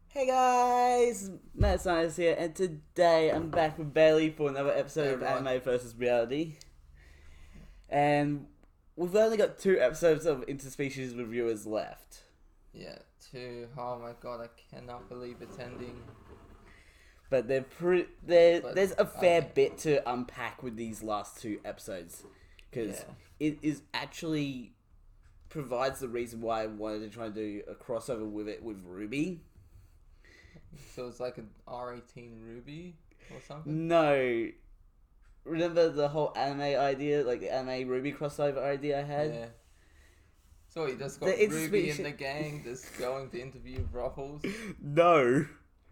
Hey guys, Matt Science here, and today I'm back with Bailey for another episode Hey of everyone. Anime versus Reality. And we've only got 2 episodes of Interspecies Reviewers left, Yeah, two. Oh my god, I cannot believe it's ending. but But there's a fair okay, bit to unpack with these last 2 episodes, because yeah. it is actually provides the reason why I wanted to try and do a crossover with it with RWBY. So it's like an R18 Ruby or something. No, remember the whole anime idea, like the anime RWBY crossover idea I had? Yeah. So you just The got Ruby in Interspecies. the gang, just going to interview brothels. No.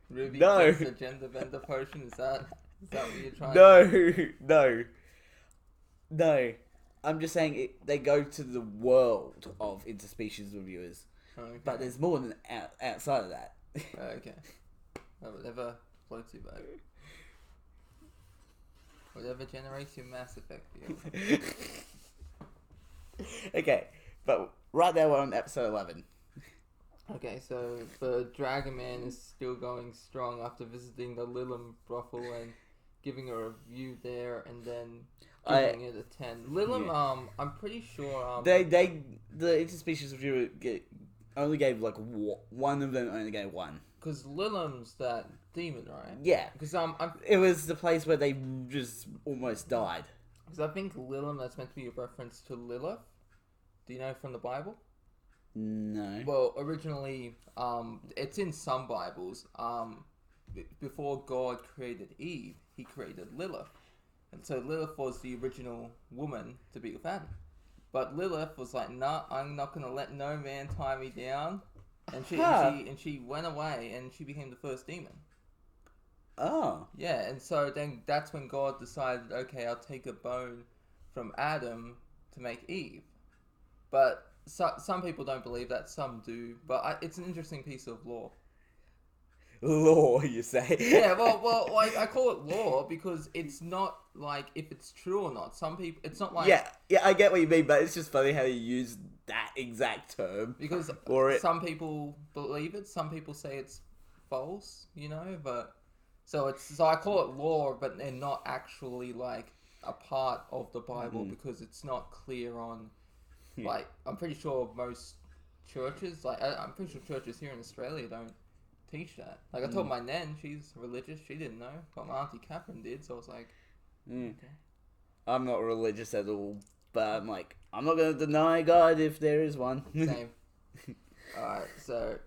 Ruby No. takes a gender bender potion. Is that what you're trying to No. do? No. No. I'm just saying they go to the world of interspecies reviewers, but Okay. there's more than outside of that. Okay. Whatever floats your boat. Whatever generates your Mass Effect feel. Okay, but right now we're on episode 11. Okay, so the Dragon Man is still going strong after visiting the Lilum brothel and giving a review there, and then giving it a 10. Lilum, Yeah. I'm pretty sure, The interspecies reviewer only gave like one of them only gave one. because Lilum's that demon, right? Yeah, Because I'm, it was the place where they just almost died. because I think Lilum that's meant to be a reference to Lilith. Do you know from the Bible? No. Well, originally, it's in some Bibles. Before God created Eve, He created Lilith. And so Lilith was the original woman to be with Adam. But Lilith was like, "Nah, I'm not gonna let no man tie me down," and Huh. she went away, and she became the first demon. Oh. Yeah, and so then that's when God decided, okay, I'll take a bone from Adam to make Eve. But some people don't believe that, some do. But it's an interesting piece of law. Law, you say? Yeah, well, like I call it law because it's not like if it's true or not. Some people, it's not like Yeah, I get what you mean, but it's just funny how you use that exact term because for it. some people believe it, some people say it's false, But so I call it law, but they're not actually like a part of the Bible because it's not clear on. Like I'm pretty sure most churches, I'm pretty sure churches here in Australia don't teach that. Like I told my nan, she's religious, she didn't know, but my auntie Catherine did, so I was like, okay. I'm not religious at all, but I'm like, I'm not going to deny God if there is one. Same. Alright, so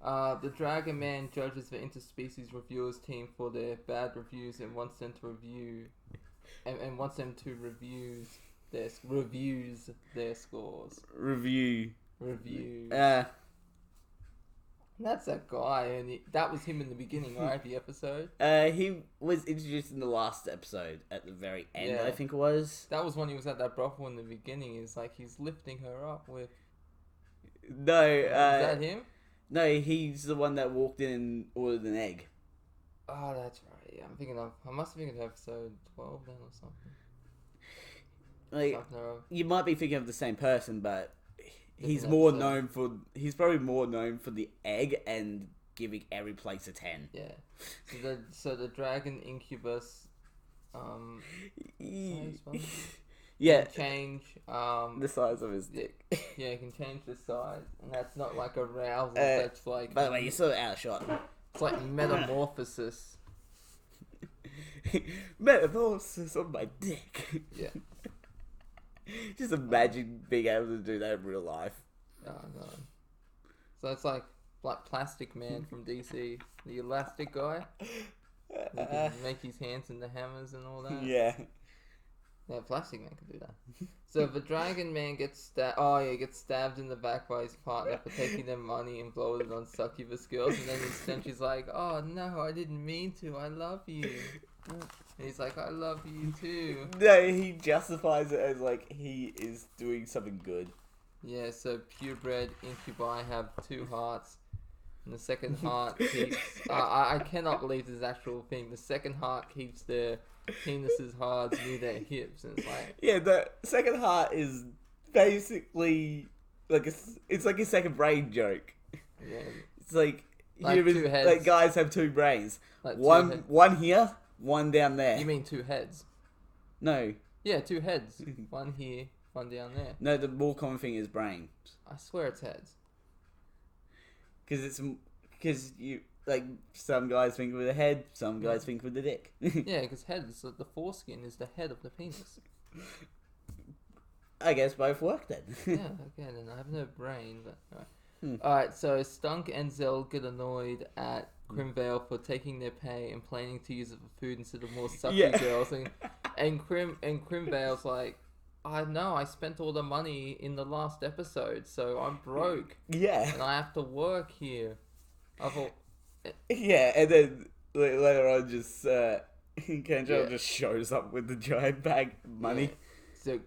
the Dragon Man judges the Interspecies Reviewers team for their bad reviews and wants them to review and wants them to reviews their scores. Review. Reviews. Uh, That's that guy, and that was him in the beginning, right? The episode. he was introduced in the last episode at the very end, Yeah. I think it was. That was when he was at that brothel in the beginning. It's like he's lifting her up with. No, Is that him? no, he's the one that walked in and ordered an egg. Oh, that's right. Yeah, I'm thinking of. I must have thinking of episode 12 then or something. Like, Something or you might be thinking of the same person, but he's Different more episode. known for. He's probably more known for the egg and giving every place a 10. Yeah. So the dragon incubus. Yeah, Can change. the size of his dick. Yeah, can change the size, and that's not like arousal. Uh, That's like. By the way, you're sort of out of shot. It's like metamorphosis. Metamorphosis on my dick. Yeah. Just imagine being able to do that in real life. Oh god. So it's like Plastic Man from DC, the elastic guy. He can make his hands into hammers and all that. Yeah. Yeah, Plastic Man can do that. So the Dragon Man gets stabbed. Oh yeah, gets stabbed in the back by his partner for taking their money and blowing it on succubus girls. And then she's like, "Oh no, I didn't mean to. I love you." And he's like, "I love you too." No, he justifies it as like he is doing something good. Yeah. So purebred incubi have 2 hearts. And the second heart keeps. I cannot believe this is actual thing. The second heart keeps their penises hard near their hips, and it's like. Yeah, the second heart is basically like it's like a second brain joke. Yeah. It's like Like humans, two heads. like guys have two brains. Like One here, one down there. You mean two heads? No. Yeah, two heads. One here, one down there. No, the more common thing is brain. I swear it's heads. Because you like some guys think with the head, some guys think with the dick. Yeah, because head is the foreskin is the head of the penis. I guess both work then. Yeah, again, and I have no brain, but alright. Alright, so Stunk and Zell get annoyed at Crimvale for taking their pay and planning to use it for food instead of more sucky girls, and Crimvale's like, I know, I spent all the money in the last episode, so I'm broke. Yeah. And I have to work here. I thought... Yeah, and then later on, just Kendra just shows up with the giant bag of money. Yeah. So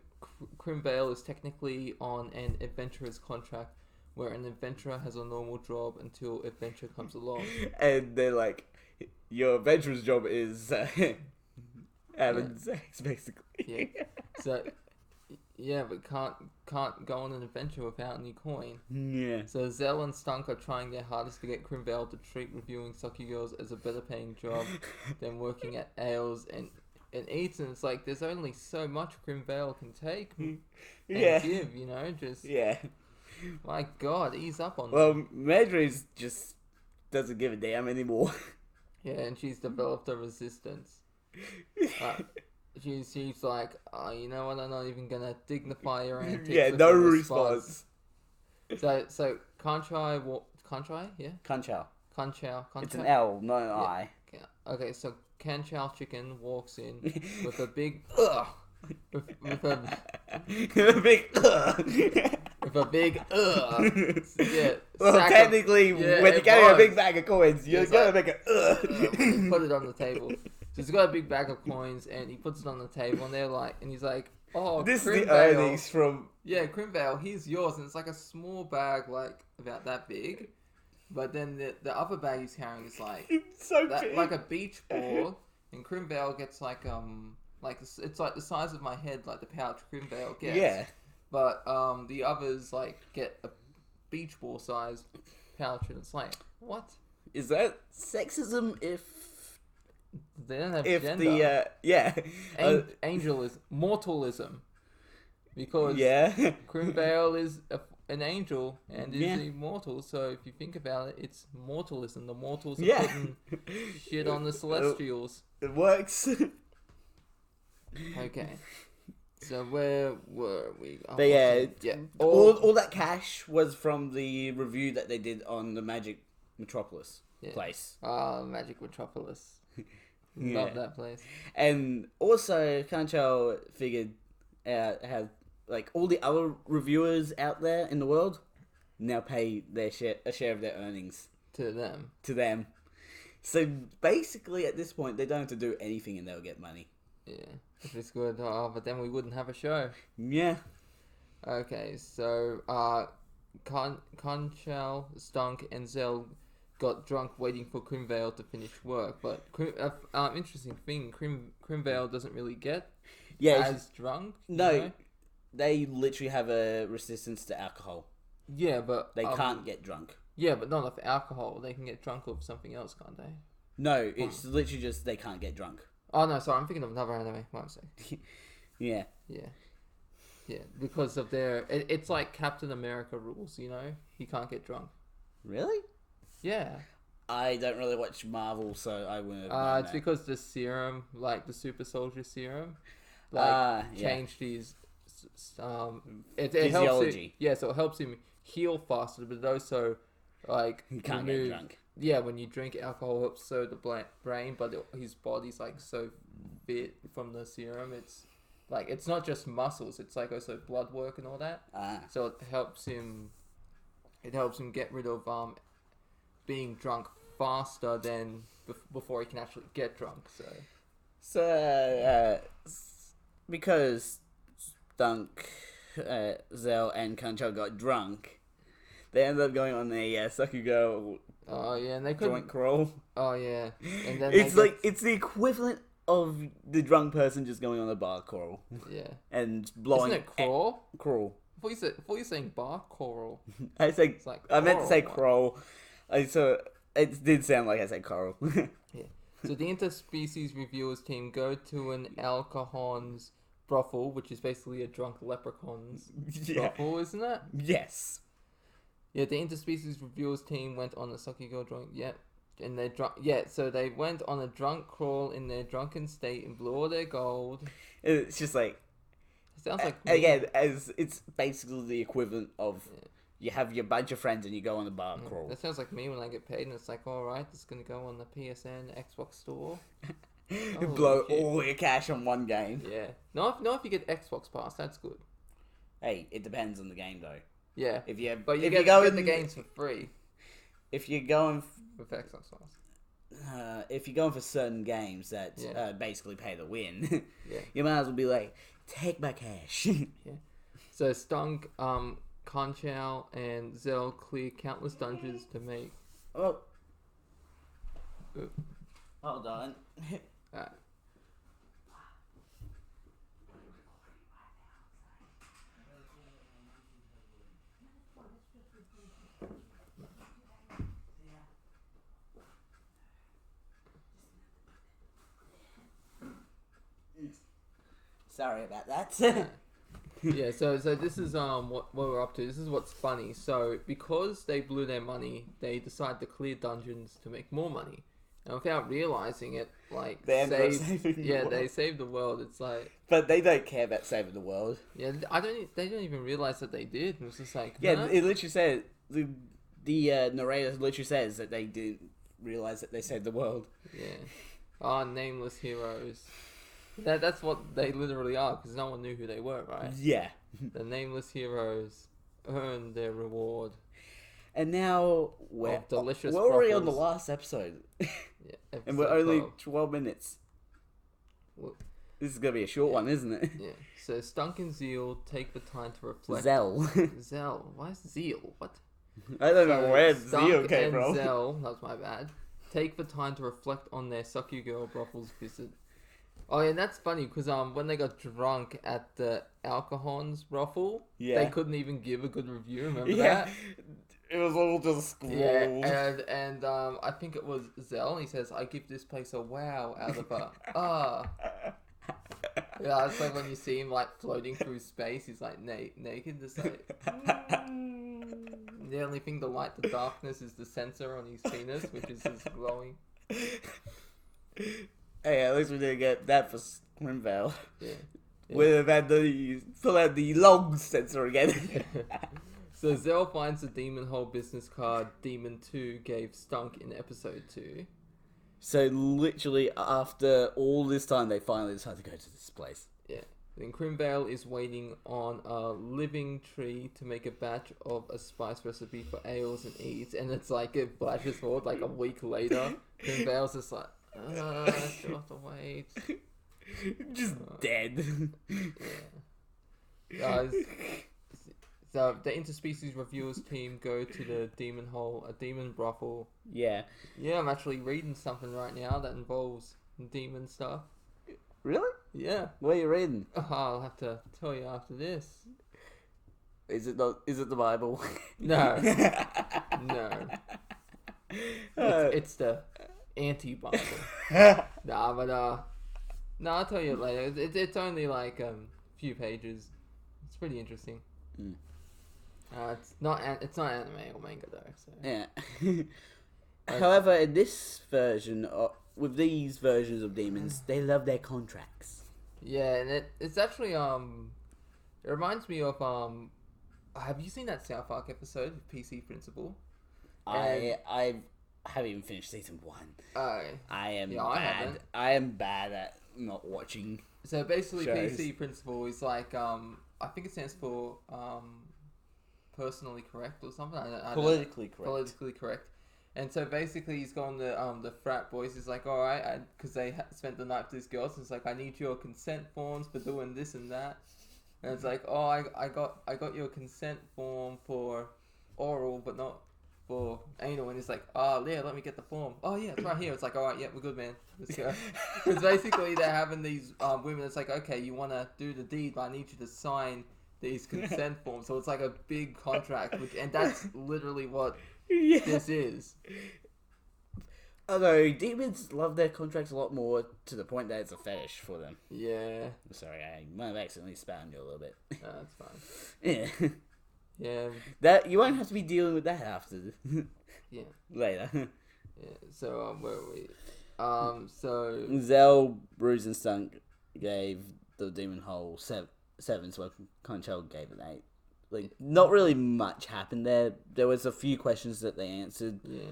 Crimvale is technically on an adventurer's contract, where an adventurer has a normal job until adventure comes along. And they're like, your adventurer's job is having sex, basically. Yeah. So... Yeah, but can't go on an adventure without any coin. Yeah. So Zell and Stunk are trying their hardest to get Crimvale to treat reviewing sucky girls as a better paying job than working at ales and eats. And it's like, there's only so much Crimvale can take and give, you know? Just my God, ease up on Well, them. Madry's just doesn't give a damn anymore. Yeah, and she's developed a resistance. She's like, oh, you know what? I'm not even gonna dignify your antics. Yeah, with no a response. So Conchai, yeah, Conchow. Conchow. It's an L, not an I. Okay, so Conchow chicken walks in with a big with a big yeah. Well, technically, when you're getting a big bag of coins, you're gonna make a put it on the table. So he's got a big bag of coins and he puts it on the table and they're like, and he's like, oh, this Crimvale, is the earnings from... Yeah, Crimvale, here's yours. And it's like a small bag, like about that big. But then the other bag he's carrying is like, it's so big. Like a beach ball. And Crimvale gets like it's like the size of my head, like the pouch Crimvale gets. Yeah. But the others like get a beach ball sized pouch and it's like, what? Is that sexism if... They don't have if gender. Angelism, mortalism, because Crimvale is an angel and is immortal. So if you think about it, it's mortalism. The mortals are putting shit on the celestials. It works. Okay, so where were we? Oh, but all that cash was from the review that they did on the Magic Metropolis place. Magic Metropolis. Love that place. And also, Concho figured out how, like, all the other reviewers out there in the world now pay a share of their earnings to them. So basically, at this point, they don't have to do anything and they'll get money. Yeah, which is good. But then we wouldn't have a show. Yeah. Okay, so Conchal, Stunk, and Zell got drunk waiting for Crimvale to finish work, but interesting thing, Crimvale doesn't really get as drunk. No, you know? They literally have a resistance to alcohol. Yeah, but they can't get drunk. Yeah, but not of alcohol. They can get drunk of something else, can't they? No, it's literally just they can't get drunk. Oh no, sorry, I'm thinking of another anime. One second. Yeah, because of their, it's like Captain America rules. You know, he can't get drunk. Really? Yeah. I don't really watch Marvel, so I wouldn't. It's because the serum, like the super soldier serum, like changed his it physiology. Helps so it helps him heal faster, but it also like he can't get drunk. Yeah, when you drink alcohol, helps so the brain, but his body's like so fit from the serum. It's like it's not just muscles; it's like also blood work and all that. So it helps him. It helps him get rid of being drunk faster than before he can actually get drunk. So because Stunk, Zell, and Concho got drunk, they ended up going on a sucky girl. Oh yeah, and they couldn't joint crawl. Oh yeah, and then it's it's the equivalent of the drunk person just going on a bar crawl. Yeah, and blowing. Isn't it crawl? Crawl. I thought you saying bar crawl. I meant to say crawl. It did sound like I said coral. Yeah. So the Interspecies Reviewers team go to an alcohol's brothel, which is basically a drunk leprechaun's brothel, isn't it? Yes. Yeah, the Interspecies Reviewers team went on a sucky girl drunk. Yep. And they drunk. Yeah, so they went on a drunk crawl in their drunken state and blew all their gold. It's just like, It sounds like again, as it's basically the equivalent of you have your bunch of friends and you go on a bar crawl. That sounds like me when I get paid and it's like, all right, this is gonna go on the PSN Xbox store. Blow all your cash on one game. Yeah. No, if you get Xbox Pass, that's good. Hey, it depends on the game though. Yeah. If you But you if get, you go get in, the games for free if you're going with Xbox Pass. if you're going for certain games that basically pay to win, Yeah. you might as well be like, take my cash. Yeah. So Stunk, Conchow, and Zell clear countless dungeons to make. Oh, hold on. Sorry about that. Yeah, so this is what we're up to. This is what's funny. So because they blew their money, they decide to clear dungeons to make more money, and without realizing it, like They ended up saving the world. they saved the world. It's like But they don't care about saving the world. they don't even realize that they did. It was just like Yeah, it literally said the narrator literally says that they didn't realize that they saved the world. Yeah, nameless heroes. That's what they literally are, because no one knew who they were, right? Yeah. The nameless heroes earned their reward. And now we're delicious already on the brothels. last episode. Yeah, And we're only 12. 12 minutes. Well, This is going to be a short one, isn't it? yeah. So Stunk and Zeal take the time to reflect. Zell. Zell. Why is Zeal? What? I don't know where Stunk Zeal came and from. Zell, that was my bad. Take the time to reflect on their sucky girl brothel's visit. Oh, yeah, and that's funny because when they got drunk at the Alcohol's brothel, they couldn't even give a good review. Remember that? It was all just scrawled. Yeah, and I think it was Zell. He says, "I give this place a wow out of a Yeah, it's like when you see him like floating through space. He's like naked, just like. The only thing to light the darkness is the sensor on his penis, which is just glowing. Hey, at least we didn't get that for Scrimvale. Yeah. We'd have had to pull out the log sensor again. So Zell finds the Demon Hole business card Demon 2 gave Stunk in episode 2. So literally after all this time, they finally decided to go to this place. Yeah. Then Crimvale is waiting on a living tree to make a batch of a spice recipe for ales and eats, and it's like it flashes forward like a week later. Crimvale's just like, still have to wait. Just dead. Yeah. So the Interspecies Reviewers team go to the Demon Hole, a demon brothel. Yeah. Yeah, I'm actually reading something right now that involves demon stuff. Really? Yeah. What are you reading? I'll have to tell you after this. Is it the Bible? No. No. It's the anti-Bible. No, I'll tell you later. It's only like a few pages. It's pretty interesting. Mm. It's not anime or manga though. So. Yeah. However, in this version, with these versions of demons, they love their contracts. Yeah, and it's actually it reminds me of have you seen that South Park episode of PC Principle? I haven't even finished season 1. I am bad. I am bad at not watching. So basically, shows. PC Principle is like I think it stands for personally correct or something. Politically correct. Politically correct. And so basically, he's gone to the frat boys. He's like, all right, because they spent the night with these girls. And it's like, I need your consent forms for doing this and that. And it's like, oh, I got your consent form for oral, but not for anal. And he's like, oh yeah, let me get the form. Oh yeah, it's right here. It's like, all right, yeah, we're good, man. Let's go. Because basically, they're having these women. It's like, okay, you want to do the deed, but I need you to sign these consent forms. So it's like a big contract, and that's literally what this is. Although demons love their contracts a lot more to the point that it's a fetish for them. Yeah. Sorry, I might have accidentally spat on you a little bit. No, that's fine. Yeah. Yeah. That you won't have to be dealing with that after. Yeah. Later. Yeah. So where were we? So Zell, Bruise and Stunk gave the Demon Hole 7, so Control gave it 8. Like, not really much happened there. There was a few questions that they answered. yeah.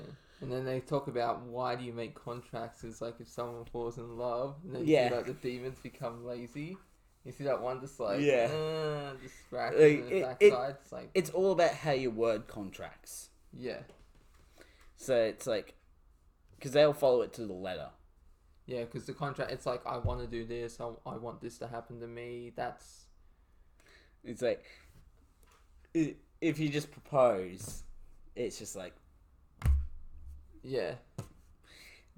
And then they talk about why do you make contracts? It's like if someone falls in love, and then Yeah. you see like the demons become lazy. You see that one just like just scratching Like, the backside. It's like It's all about how you word contracts. yeah, So it's like, because they'll follow it to the letter. yeah. Because the contract, it's like I want to do this. I want this to happen to me. That's It's like, if you just propose, it's just like, yeah,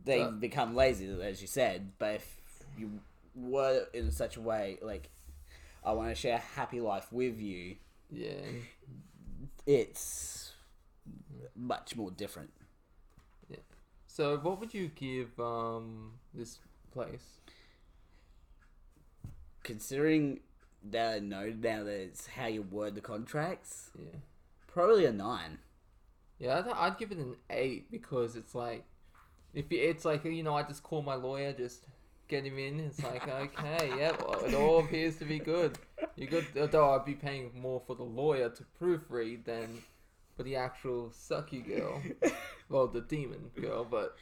they become lazy, as you said. But if you word it in such a way, like, I want to share a happy life with you, yeah. it's much more different. Yeah. So what would you give this place? Considering that I know now that it's how you word the contracts, Yeah. probably a 9. Yeah, I'd give it an 8 because it's like, it's like I just call my lawyer, just get him in. It's like okay, yeah, well, it all appears to be good. You good? Although I'd be paying more for the lawyer to proofread than for the actual sucky girl, well, the demon girl. But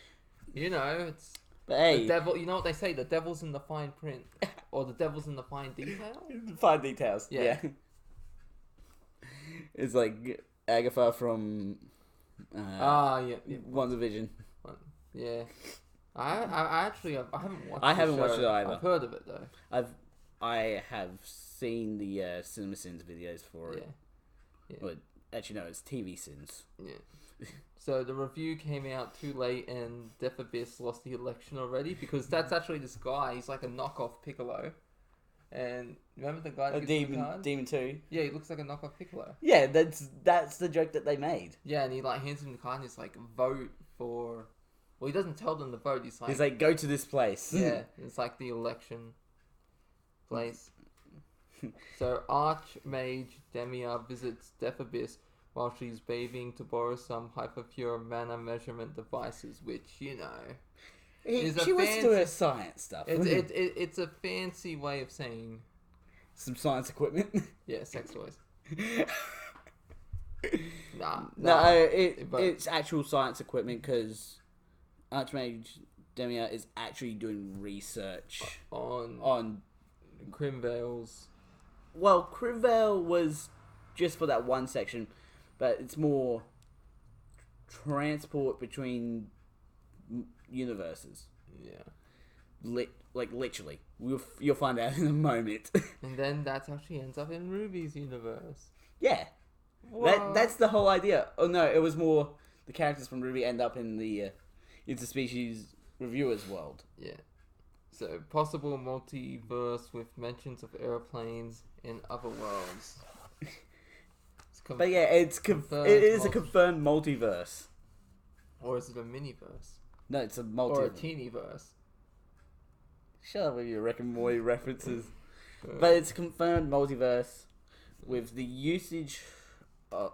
it's But hey, the devil. You know what they say? The devil's in the fine print, or the devil's in the fine detail. fine details. Yeah. It's like Agatha from Yeah. WandaVision. Yeah. I actually I haven't watched. I haven't the watched show. it either. I've heard of it though. I have seen the CinemaSins videos for it. Yeah. Well, actually, no, it's TV Sins. Yeah. So the review came out too late, and Death Abyss lost the election already because that's actually this guy. He's like a knockoff Piccolo. And remember the guy that gives him the card? Demon 2. Yeah, he looks like a knockoff Piccolo. Yeah, that's the joke that they made. Yeah, and he like hands him the card and he's like, vote for. Well, he doesn't tell them to vote. He's like, go to this place. yeah, it's like the election place. So Archmage Demia visits Death Abyss while she's bathing to borrow some hyperpure mana measurement devices, which She is a wants to fancy- do her science stuff. it's a fancy way of saying Some science equipment. yeah, sex toys. No, But- it's actual science equipment because Archmage Demia is actually doing research on Crimvale's. Well, Crivale was just for that one section, but it's more transport between universes. Yeah. Literally. You'll find out in a moment. And then that actually ends up in Ruby's universe. Yeah. That's the whole idea. Oh no, it was more the characters from Ruby end up in the Interspecies Reviewers world. Yeah. So, possible multiverse with mentions of airplanes in other worlds. But yeah, it is a confirmed multiverse. Or is it a miniverse? No, it's a Or a multiverse. teenyverse? Shut up with your Rick and Morty references. But it's a confirmed multiverse with the usage of,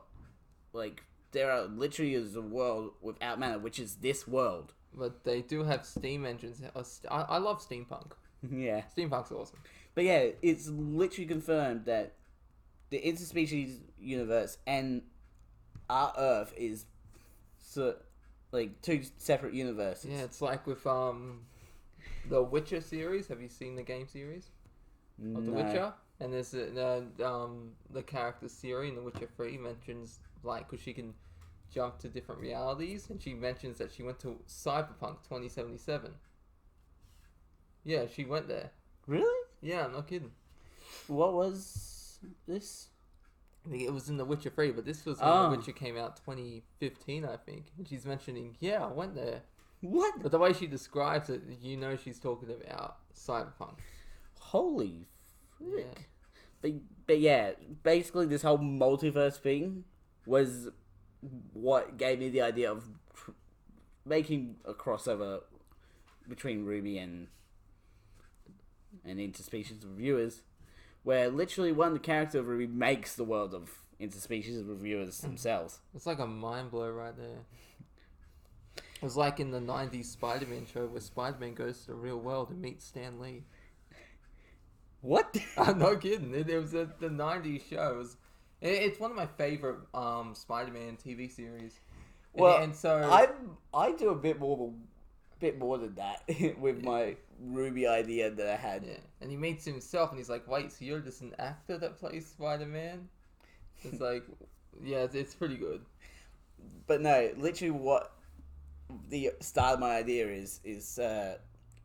there are literally is a world without mana, which is this world. But they do have steam engines. I love steampunk. Yeah. Steampunk's awesome. But yeah, it's literally confirmed that the interspecies universe and our Earth is two separate universes. Yeah, it's like with the Witcher series. Have you seen the game series of The Witcher? And there's the character Ciri in The Witcher 3 mentions because she can jump to different realities, and she mentions that she went to Cyberpunk 2077. Yeah, she went there. Really? Yeah, I'm not kidding. What was this? I think it was in The Witcher 3, but this was when The Witcher came out 2015, I think. And she's mentioning, yeah, I went there. What? But the way she describes it, she's talking about Cyberpunk. Holy frick. Yeah. But yeah, basically this whole multiverse thing was what gave me the idea of making a crossover between RWBY and Interspecies Reviewers, where literally one character of RWBY makes the world of Interspecies Reviewers themselves. It's like a mind blow right there. It was like in the 90s Spider-Man show where Spider-Man goes to the real world and meets Stan Lee. What? I'm not kidding. It was the 90s show. It's one of my favorite Spider-Man TV series. Well, and so I do a bit more than that with my RWBY idea that I had. yeah, and he meets himself, and he's like, "Wait, so you're just an actor that plays Spider-Man?" It's like, yeah, it's pretty good. But no, literally, what the start of my idea is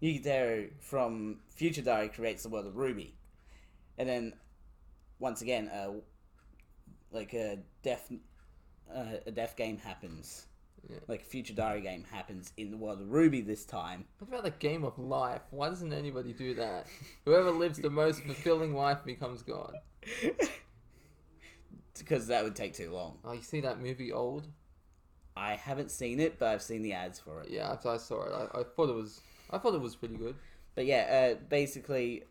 Yukiteru from Future Diary creates the world of RWBY, and then once again, like a death game happens. Yeah. Like a Future Diary game happens in the world of RWBY this time. What about the game of life? Why doesn't anybody do that? Whoever lives the most fulfilling life becomes God. Because that would take too long. Oh, you see that movie Old? I haven't seen it, but I've seen the ads for it. Yeah, I saw it. I thought it was pretty good. But yeah, basically,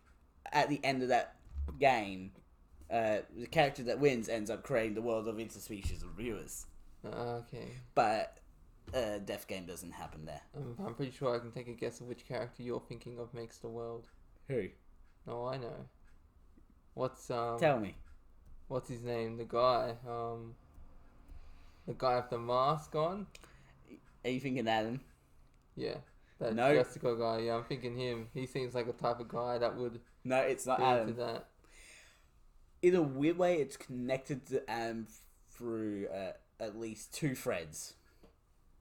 at the end of that game, the character that wins ends up creating the world of Interspecies Reviewers. Okay. But Death Game doesn't happen there. I'm pretty sure I can take a guess of which character you're thinking of makes the world. Who? Oh, I know. What's Tell me. What's his name? The guy with the mask on. Are you thinking Adam? Yeah. That No. Jessica guy. Yeah, I'm thinking him. He seems like a type of guy that would No, it's not be Adam. into that. In a weird way, it's connected to Adam through at least two threads.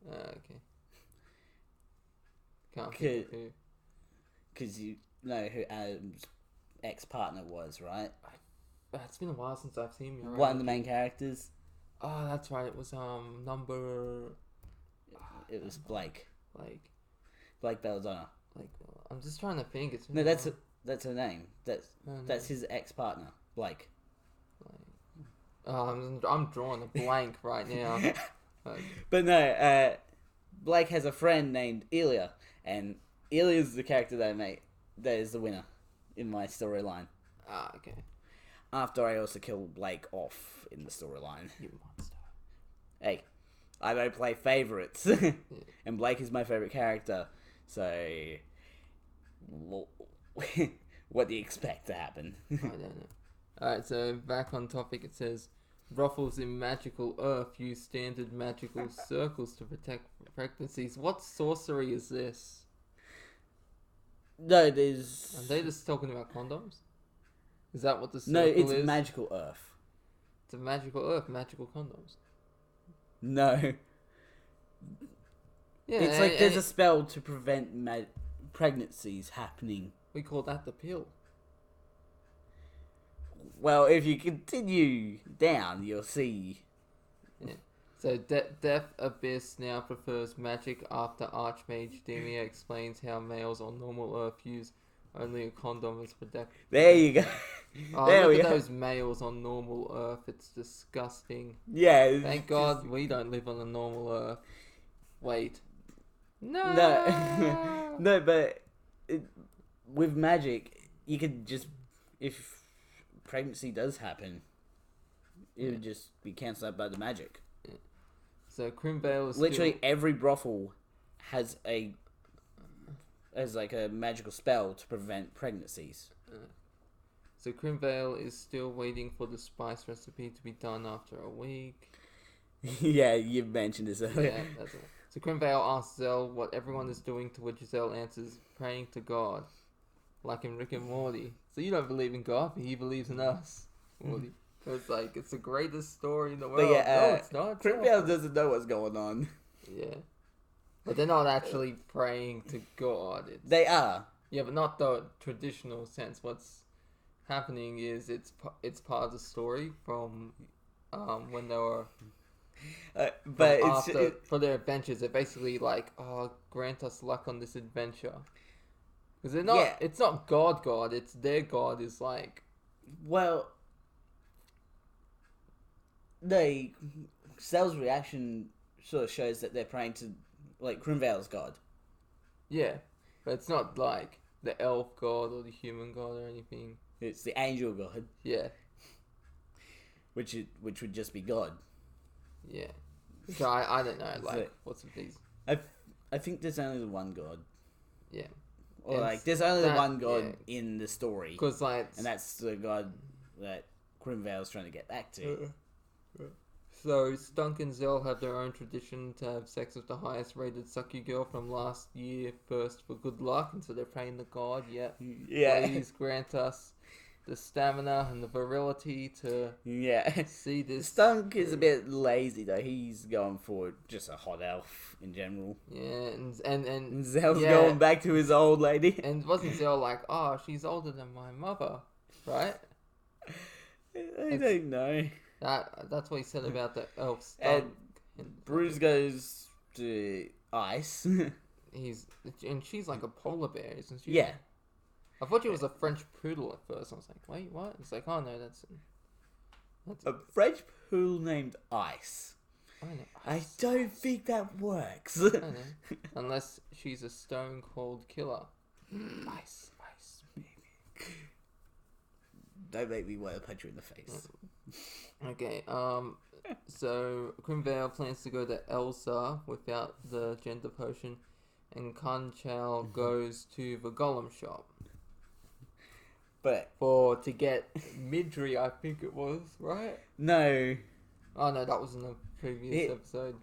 Okay. Can't think of who. Because you know who Adam's ex-partner was, right? It's been a while since I've seen him. One of the main characters. Oh, that's right. It was number. It was Blake. Like Belladonna. I'm just trying to think. It's No, that's her name. That's his ex-partner, Blake. I'm drawing a blank right now. But no, Blake has a friend named Ilya, and Ilya's the character that I made. That is the winner in my storyline. Ah, okay. After I also kill Blake off in the storyline. You monster. Hey, I don't play favorites, and Blake is my favorite character. So, what do you expect to happen? I don't know. Alright, so back on topic, it says, Ruffles in magical earth use standard magical circles to protect pregnancies. What sorcery is this? No, there's... Are they just talking about condoms? Is that what the circle No, it's is? magical earth. It's a magical earth, magical condoms. No. Yeah, It's like there's a spell to prevent pregnancies happening. we call that the pill. Well, if you continue down, you'll see. Yeah. So Death Abyss now prefers magic after Archmage Demia explains how males on normal Earth use only a condom as protection. There you go. Oh, There look we at go. those males on normal Earth. It's disgusting. Yeah. Thank God we don't live on a normal Earth. Wait. No. No. No, but with magic, you could just... If pregnancy does happen, it would just be cancelled out by the magic. Yeah. So Crimbale is Literally still... every brothel has like a magical spell to prevent pregnancies. So Crimbale is still waiting for the spice recipe to be done after a week. Yeah, you mentioned this earlier. Yeah, that's it. So Crimbale asks Zell what everyone is doing, to which Zell answers, praying to God. Like in Rick and Morty. So you don't believe in God, but he believes in us. Morty. It's like, it's the greatest story in the world. But yeah, no, it's not. Crimbale doesn't know what's going on. Yeah. But they're not actually praying to God. They are. Yeah, but not the traditional sense. What's happening is it's part of the story from when they were... but for their adventures. They're basically like, oh, grant us luck on this adventure. Because they're not, Yeah. it's not God, it's their God is like... Well, Cell's reaction sort of shows that they're praying to like Grimval's god. Yeah, but it's not like the elf god or the human god or anything. It's the angel god, Yeah, which would just be God. yeah. So I don't know, like, So- what's with these? I think there's only the one god, Yeah. or And like there's only the that- one god yeah. in the story, Because, like... and that's the god that Grimval's trying to get back to. So, Stunk and Zell have their own tradition to have sex with the highest rated sucky girl from last year first for good luck, and so they're praying to God, yeah. Yeah, Please grant us the stamina and the virility to yeah. see this. Stunk is a bit lazy though. He's going for just a hot elf in general. Yeah, and And Zell's yeah. going back to his old lady. And wasn't Zell like, oh, she's older than my mother, right? I don't know. That's what he said about the elf And Stunk. And Bruce goes to ice. and she's like a polar bear, isn't she? Yeah. I thought she was a French poodle at first. I was like, wait, what? It's like, oh no, that's A French poodle named Ice. I know. I don't think that works. I know. Unless she's a stone cold killer. Ice, baby. Don't make me want to punch you in the face. Okay, so Grimvale plans to go to Elsa without the gender potion, and Conchal goes to the Golem shop But to get Midri, I think it was, right? no, Oh no, that was in the previous episode.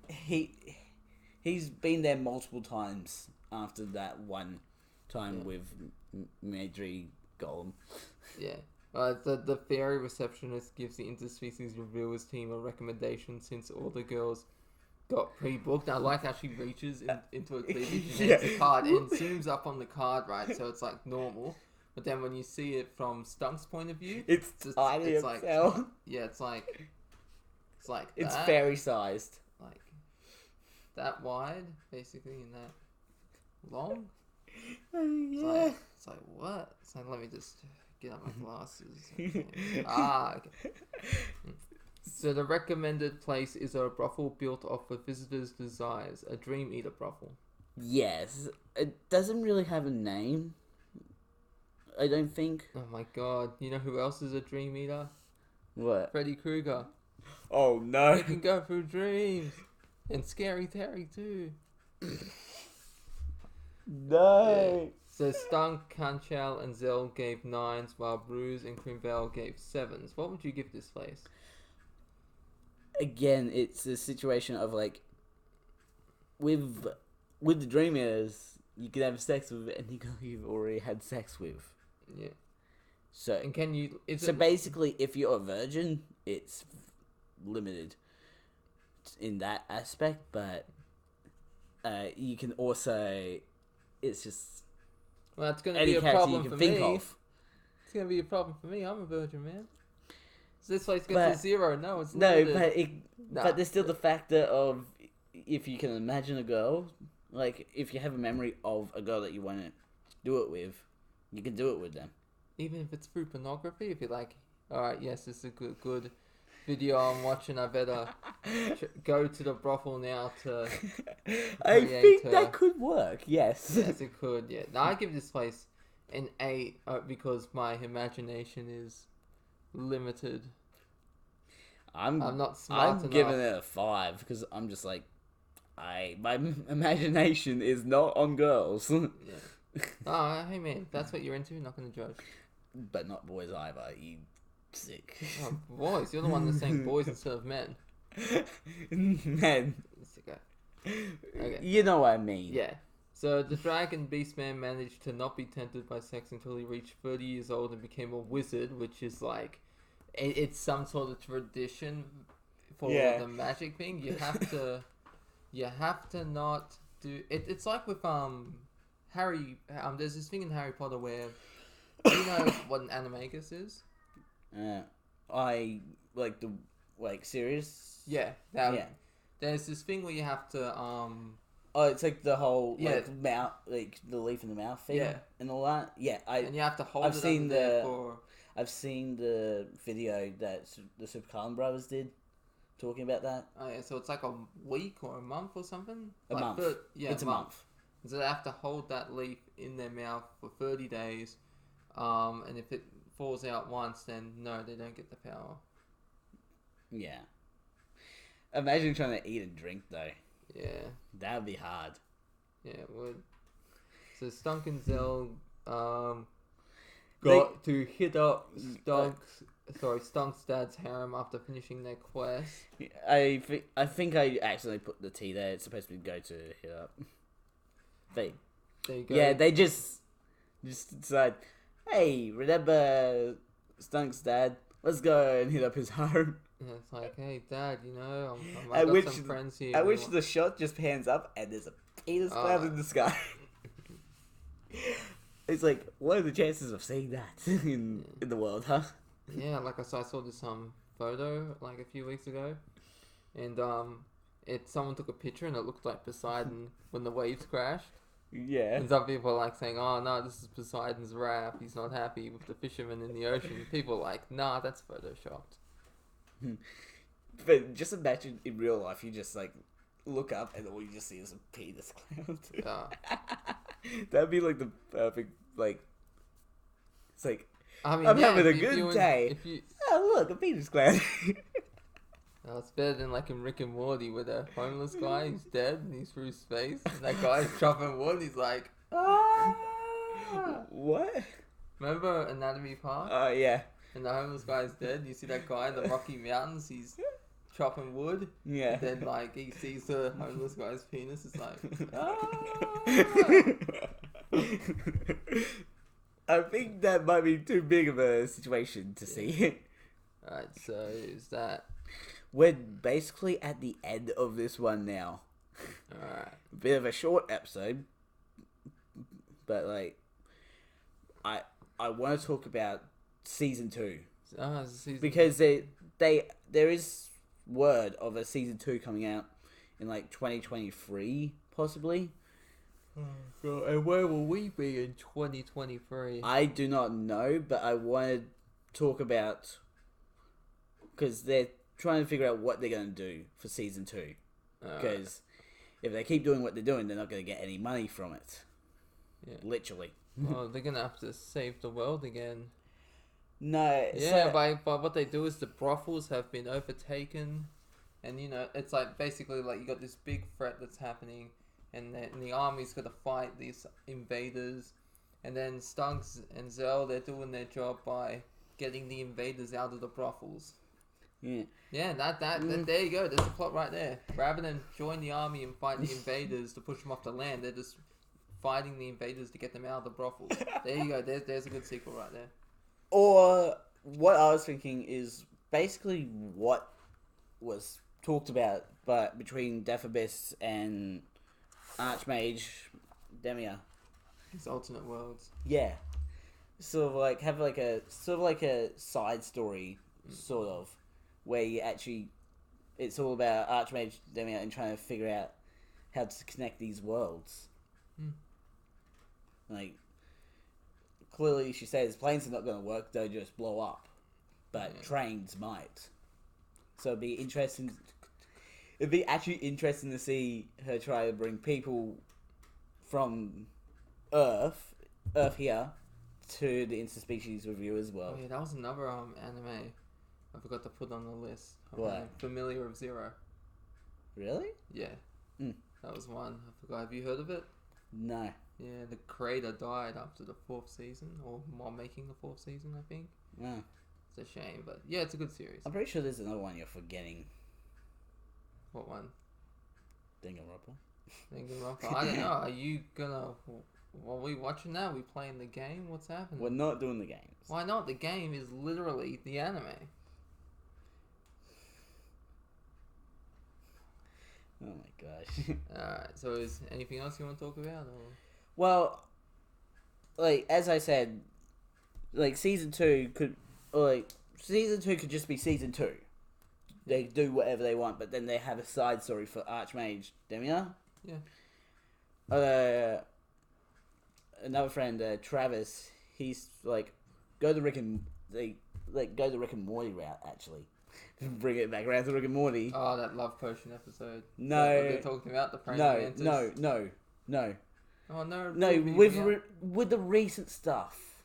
he's been there multiple times after that one time with Madri Golem. Yeah. The fairy receptionist gives the Interspecies Reviewers team a recommendation since all the girls got pre-booked. I like how she reaches into a cleavage and hands a card and zooms up on the card, right? So it's like normal. But then when you see it from Stunk's point of view, It's tiny as like, hell. yeah, it's like It's that, fairy sized. like that wide, basically, and that long. Yeah. It's like what? It's like, let me just get out my glasses. Okay. So the recommended place is a brothel built off a visitor's desires, a Dream Eater brothel. Yes. It doesn't really have a name. I don't think. Oh my god! You know who else is a Dream Eater? What? Freddy Krueger. Oh no. He can go through dreams, and Scary Terry too. No. So Stunk, Conchal, and Zell gave 9s, while Bruce and Grimval gave 7s. What would you give this place? Again, it's a situation of like, with the Dreamers, you can have sex with any girl you've already had sex with. Yeah. So And can you? basically, if you're a virgin, it's limited in that aspect, but you can also, it's just Well, it's going to any be a character problem you for can think me. of. It's going to be a problem for me. I'm a virgin, man. So this place gets But- a 0. No, it's No, limited. but there's still the factor of if you can imagine a girl, like if you have a memory of a girl that you want to do it with, you can do it with them. Even if it's through pornography, if you're like, all right, yes, this is a good video I'm watching, I better go to the brothel now to I create think a- that could work. Yes. yes, it could, yeah. Now I give this place an 8 because my imagination is limited. I'm not smart I'm enough. giving it a 5 because I'm just like, my imagination is not on girls, Yeah. Oh, hey man, that's what you're into. Not gonna judge. but not boys either. You sick. Oh, boys, you're the one that's saying boys instead of men. Man, Sicko. Okay. you know what I mean. Yeah. So the dragon beastman managed to not be tempted by sex until he reached 30 years old and became a wizard, which is like, it's some sort of tradition for Yeah. the magic thing. You have to not do it. It's like with Harry. There's this thing in Harry Potter where, you know what an animagus is? I like the serious. Yeah. Yeah. There's this thing where you have to Oh, it's like the whole Yeah. like mouth, like the leaf in the mouth thing, Yeah. and all that. Yeah, and you have to hold I've it seen under there the- for. I've seen the video that the Super Carlin brothers did talking about that. Oh yeah, so it's like a week or a month or something. A month. It's a month. So they have to hold that leaf in their mouth for 30 days, and if it falls out once, then no, they don't get the power. Yeah. Imagine trying to eat and drink though. Yeah. That would be hard. Yeah, it would. So Stunk and Zell got to hit up Stunk's dad's harem after finishing their quest. I think I accidentally put the T there. It's supposed to be go to hit up. There you go. Yeah, they just decide, hey, remember Stunk's dad? Let's go and hit up his harem. Yeah, it's like, hey, Dad, you know, I I've wish got some friends here. I wish the shot just pans up and there's a penis cloud in the sky. It's like, what are the chances of seeing that in the world, huh? Yeah, like I saw this photo like a few weeks ago, and someone took a picture and it looked like Poseidon when the waves crashed. Yeah. And some people are like saying, "Oh no, this is Poseidon's wrath. He's not happy with the fishermen in the ocean." People are like, "Nah, that's photoshopped." But just imagine in real life, you just like look up and all you just see is a penis cloud. Yeah. That'd be like the perfect like. It's like I mean, I'm yeah, having a good day. Oh look, a penis cloud. It's better than like in Rick and Morty where the homeless guy he's dead and he's through space and that guy's chopping wood. He's like, ah. What? Remember Anatomy Park? Oh yeah. And the homeless guy's dead. You see that guy in the Rocky Mountains. He's chopping wood. Yeah. And then like he sees the homeless guy's penis. It's like, I think that might be too big of a situation to see. Alright, so is that. We're basically at the end of this one now. Alright. Bit of a short episode, but like, I want to talk about season 2 because there is word of a season 2 coming out in like 2023 possibly. And where will we be in 2023? I do not know, but I want to talk about because they're trying to figure out what they're going to do for season 2. Because if they keep doing what they're doing, they're not going to get any money from it. Yeah. Literally. Well, they're going to have to save the world again. No. Yeah, by what they do is the brothels have been overtaken. And, you know, it's like basically like you got this big threat that's happening. And the army's got to fight these invaders. And then Stunks and Zell, they're doing their job by getting the invaders out of the brothels. Yeah. Yeah, there you go. There's a plot right there. Rather than join the army and fight the invaders to push them off the land, they're just fighting the invaders to get them out of the brothels. There you go. There's a good sequel right there. Or what I was thinking is basically what was talked about, but between Death Abyss and Archmage Demia. These alternate worlds. Yeah. Sort of like have like a side story, sort of, where you actually, it's all about Archmage Demia and trying to figure out how to connect these worlds. Like, clearly she says planes are not going to work, they'll just blow up. But trains might. So it'd be interesting. It'd be actually interesting to see her try to bring people from Earth here, to the Interspecies Reviewers as well. Oh yeah, that was another anime I forgot to put on the list. What? Familiar of Zero. Really? Yeah. That was one. I forgot. Have you heard of it? No. Yeah, the creator died after the 4th season, or while making the 4th season, I think. Yeah. It's a shame, but yeah, it's a good series. I'm pretty sure there's another one you're forgetting. What one? Danganronpa. Danganronpa. I don't know. Are you gonna? Are we watching that? Are we playing the game? What's happening? We're not doing the games. Why not? The game is literally the anime. Oh my gosh. Alright, so is anything else you want to talk about? Or? Well, like, as I said, like, season 2 could just be season 2. They do whatever they want, but then they have a side story for Archmage Demia. Yeah. Another friend, Travis, he's like, go the Rick and Morty route, actually. Bring it back around to Rick and Morty. Oh, that Love Potion episode. No. They're talking about the praying mantis. No. Oh no. No, Ruby, with the recent stuff,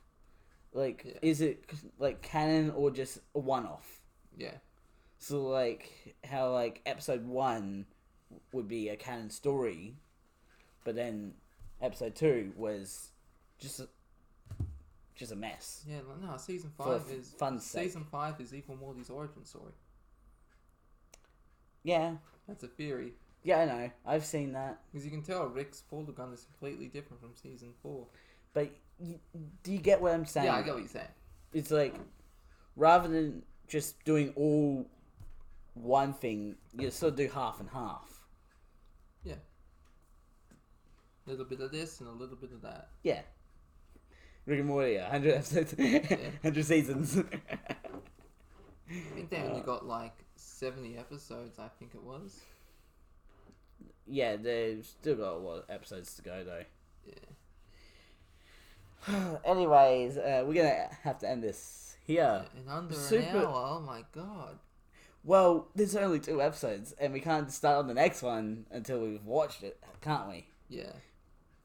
like, Yeah. is it like canon or just a one-off? Yeah. So like how like episode 1 would be a canon story, but then episode 2 was just a mess. Yeah. No, season For 5 is fun's sake. season 5 is Evil Morty's origin story. Yeah, That's a theory. yeah, I know. I've seen that, Because you can tell Rick's folder gun is completely different from season 4. but do you get what I'm saying? Yeah, I get what you're saying. It's like rather than just doing all one thing, you sort of do half and half. Yeah. A little bit of this and a little bit of that. Yeah. Rick and Morty, 100 episodes, 100 seasons. I think they only got like 70 episodes, I think it was. Yeah, they've still got a lot of episodes to go though. Yeah. Anyways, we're gonna have to end this here. In under Super- an hour, oh my god. Well, there's only 2 episodes, and we can't start on the next one until we've watched it, can't we? Yeah.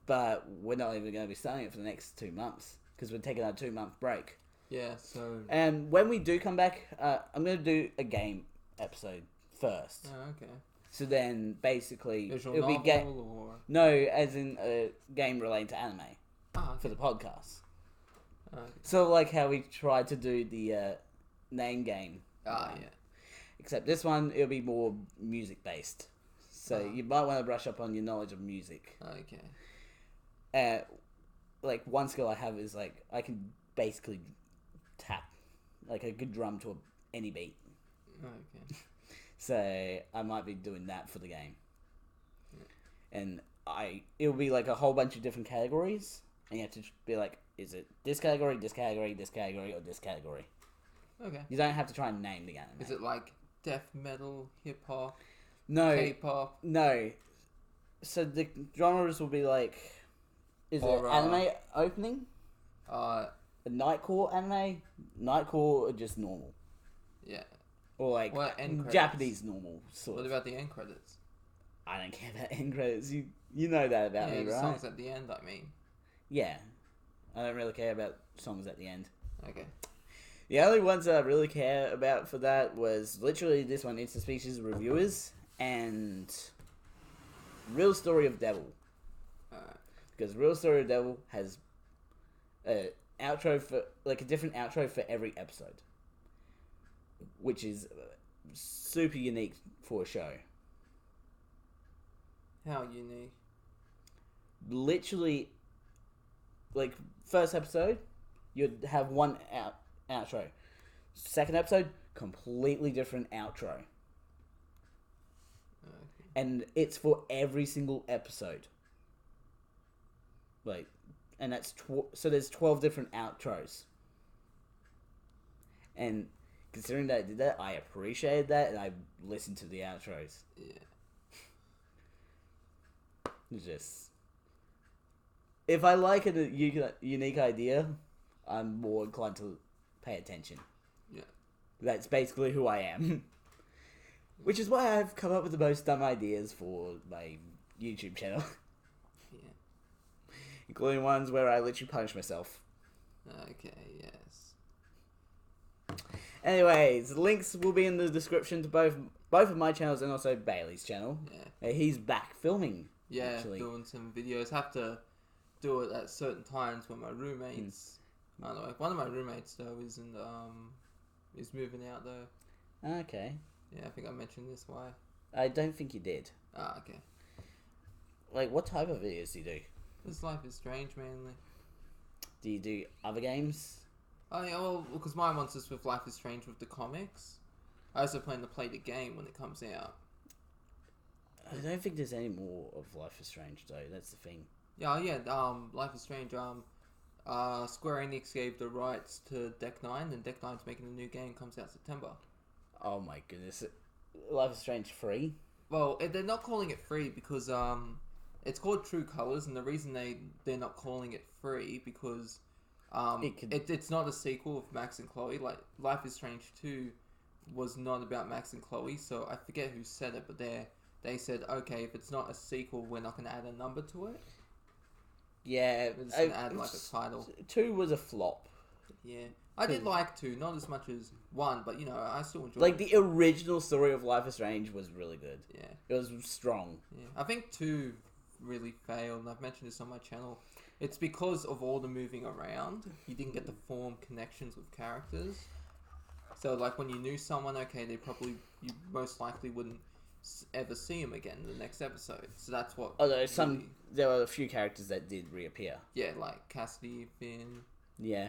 But we're not even going to be starting it for the next 2 months, because we're taking our 2-month break. Yeah, so... And when we do come back, I'm going to do a game episode first. Oh, okay. So then, basically, Visual it'll be novel or... No, as in a game related to anime Oh, for okay. the podcast. Oh, okay. So like how we tried to do the name game. Ah, one. yeah. Except this one, it'll be more music based. So Ah. you might want to brush up on your knowledge of music. Okay. Like one skill I have is like I can basically tap like a good drum to any beat. Okay. So I might be doing that for the game. And it'll be like a whole bunch of different categories, and you have to be like, is it this category, this category, this category, or this category? Okay. You don't have to try and name the anime. Is it like death metal, hip hop, No, K-pop? no. So the genres will be like, is Horror. it anime opening, Uh, a nightcore anime, nightcore, or just normal, yeah. or like What end credits? Japanese normal sort What of. about the end credits? I don't care about end credits. You know that about Yeah, me, the right? songs at the end, I mean. Yeah, I don't really care about songs at the end. Okay. The only ones that I really care about for that was literally this one, Interspecies Reviewers, and Real Story of Devil. Alright. Because Real Story of Devil has a outro for like a different outro for every episode, which is super unique for a show. How unique. Literally, like first episode, you'd have one outro. Second episode, completely different outro, Okay. and it's for every single episode. Like, and that's so there's 12 different outros. And considering that I did that, I appreciated that, and I listened to the outros. Yeah. It's just, if I like a unique idea, I'm more inclined to pay attention. Yeah. That's basically who I am. Which is why I've come up with the most dumb ideas for my YouTube channel. Yeah. Including ones where I literally punish myself. Okay, yes. Anyways, links will be in the description to both of my channels and also Bailey's channel. Yeah. He's back filming. Yeah, Actually. doing some videos. Have to do it at certain times when my roommates... I don't know, one of my roommates, though, is moving out, though. Okay. Yeah, I think I mentioned this, why. I don't think you did. Ah, okay. Like, what type of videos do you do? This Life is Strange, mainly. Do you do other games? Oh, yeah, well, because my one's just with Life is Strange with the comics. I also plan to play the game when it comes out. I don't think there's any more of Life is Strange, though. That's the thing. Yeah, Life is Strange, Square Enix gave the rights to Deck 9, and Deck 9's making a new game, comes out September. Oh my goodness. Life is Strange 3? Well, they're not calling it free because, it's called True Colors, and the reason they're not calling it free because, it's not a sequel of Max and Chloe. Like, Life is Strange 2 was not about Max and Chloe. So I forget who said it, but they said, okay, if it's not a sequel, we're not going to add a number to it. Yeah, We're just going to add like a title. 2 was a flop. Yeah, I did like 2, not as much as 1, but you know, I still enjoyed Like it. the original story of Life is Strange was really good. Yeah, It was strong. yeah. I think 2 really failed, and I've mentioned this on my channel. It's because of all the moving around. You didn't get to form connections with characters. So, like, when you knew someone, okay, you most likely wouldn't ever see him again in the next episode. So that's what. Although there were a few characters that did reappear. Yeah, like Cassidy, Finn. Yeah.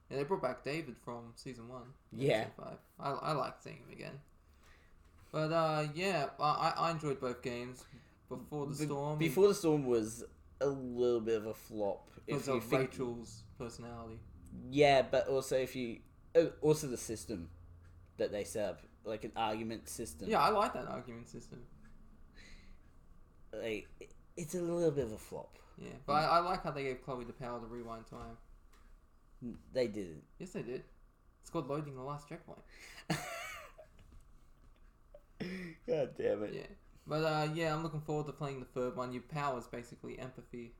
Yeah, they brought back David from season 1. Yeah. Episode 5. I liked seeing him again. But yeah, I enjoyed both games. Before the Storm. Before the Storm was a little bit of a flop. Because of Rachel's personality. Yeah, but also also the system that they set up, like an argument system. Yeah, I like that argument system. Like, it's a little bit of a flop. Yeah, but I like how they gave Chloe the power to rewind time. They didn't. Yes, they did. It's called loading the last checkpoint. God damn it. Yeah. But yeah, I'm looking forward to playing the third one. Your power is basically empathy.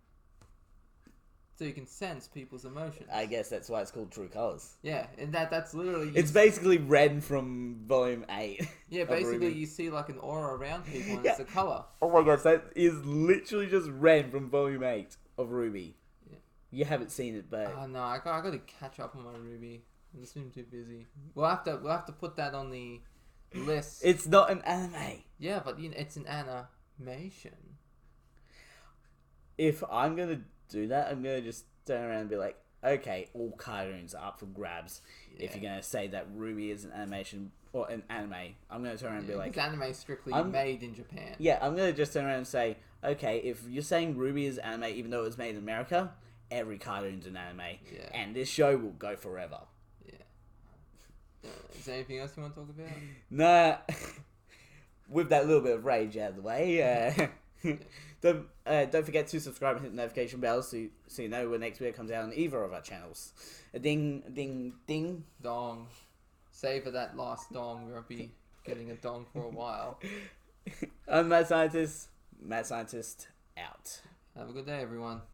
So you can sense people's emotions. I guess that's why it's called True Colors. Yeah, and that's literally... It's basically Ren from Volume 8. Yeah, basically you see like an aura around people and it's a colour. Oh my gosh, that is literally just Ren from Volume 8 of RWBY. Yeah. You haven't seen it, but... Oh no, I got to catch up on my RWBY. I'm just been too busy. We'll have to put that on the list. It's not an anime. Yeah, but you know, it's an animation. If I'm going to do that, I'm going to just turn around and be like, okay, all cartoons are up for grabs. Yeah. If you're going to say that RWBY is an animation or an anime, I'm going to turn around and be like... Because anime is strictly made in Japan. Yeah, I'm going to just turn around and say, okay, if you're saying RWBY is anime even though it was made in America, every cartoon's an anime. Yeah. And this show will go forever. Yeah. Is there anything else you want to talk about? Nah. With that little bit of rage out of the way, don't forget to subscribe and hit the notification bell so you know when next video comes out on either of our channels. A ding, ding, ding. Dong. Save that last dong. We'll be getting a dong for a while. I'm Mad Scientist. Mad Scientist out. Have a good day, everyone.